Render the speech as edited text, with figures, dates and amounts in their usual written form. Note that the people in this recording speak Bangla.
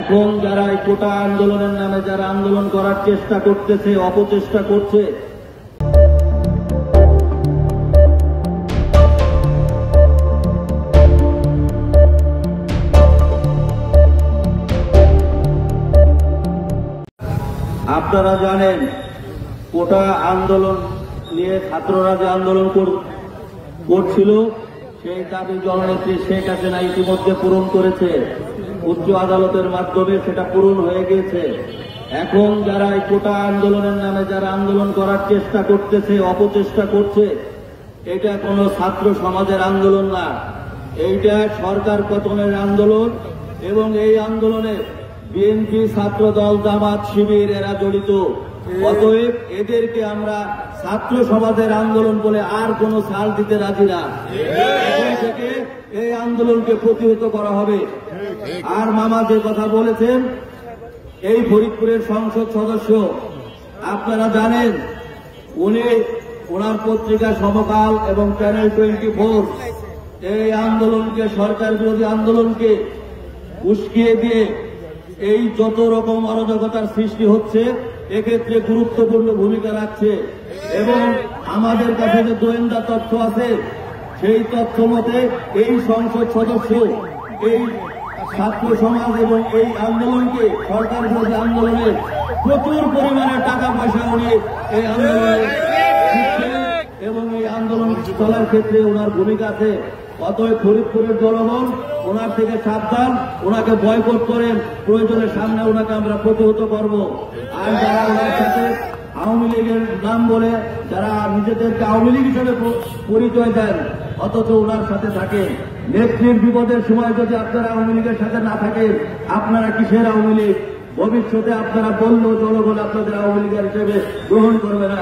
এবং যারা এই কোটা আন্দোলনের নামে যারা আন্দোলন করার চেষ্টা করতেছে, অপচেষ্টা করছে, আপনারা জানেন কোটা আন্দোলন নিয়ে ছাত্ররা যে আন্দোলন করছিল সেই দাবি জননেত্রী শেখ হাসিনা ইতিমধ্যে পূরণ করেছে। উচ্চ আদালতের মাধ্যমে সেটা পূরণ হয়ে গিয়েছে। এখন যারা এই কোটা আন্দোলনের নামে যারা আন্দোলন করার চেষ্টা করতেছে, অপচেষ্টা করছে, এটা কোনো ছাত্র সমাজের আন্দোলন না, এইটা সরকার পতনের আন্দোলন। এবং এই আন্দোলনে বিএনপি, ছাত্রদল, জামাত, শিবির এরা জড়িত। অতএব এদেরকে আমরা ছাত্র সমাজের আন্দোলন বলে আর কোনো ছাড় দিতে রাজি না। এখন থেকে এই আন্দোলনকে প্রতিহত করা হবে। আর মামা যে কথা বলেছেন, এই ফরিদপুরের সংসদ সদস্য, আপনারা জানেন ওনার পত্রিকা সমকাল এবং চ্যানেল 24 এই আন্দোলনকে, সরকার বিরোধী আন্দোলনকে উস্কিয়ে দিয়ে এই যত রকম অরাজকতার সৃষ্টি হচ্ছে এক্ষেত্রে গুরুত্বপূর্ণ ভূমিকা রাখছে। এবং আমাদের কাছে যে গোয়েন্দা তথ্য আছে সেই তথ্য মতে এই সংসদ সদস্য এই ছাত্র সমাজ এবং এই আন্দোলনকে, সরকার বিরোধী আন্দোলনে প্রচুর পরিমাণে টাকা পয়সা উনি এই আন্দোলনে দিচ্ছেন এবং এই আন্দোলন চলার ক্ষেত্রে ওনার ভূমিকা আছে। অতএব ফরিদপুরের জনগণ ওনার থেকে সাবধান, ওনাকে বয়কট করেন, প্রয়োজনের সামনে ওনাকে আমরা প্রতিহত করব। আর যারা ওনার সাথে আওয়ামী লীগের নাম বলে যারা নিজেদেরকে আওয়ামী লীগ হিসেবে পরিচয় দেন অথচ ওনার সাথে থাকেন, নেত্রীর বিপদের সময় যদি আপনারা আওয়ামী লীগের সাথে না থাকেন আপনারা কিসের আওয়ামী লীগ? ভবিষ্যতে আপনারা বললেও জনগণ আপনাদের আওয়ামী লীগের হিসেবে গ্রহণ করবে না।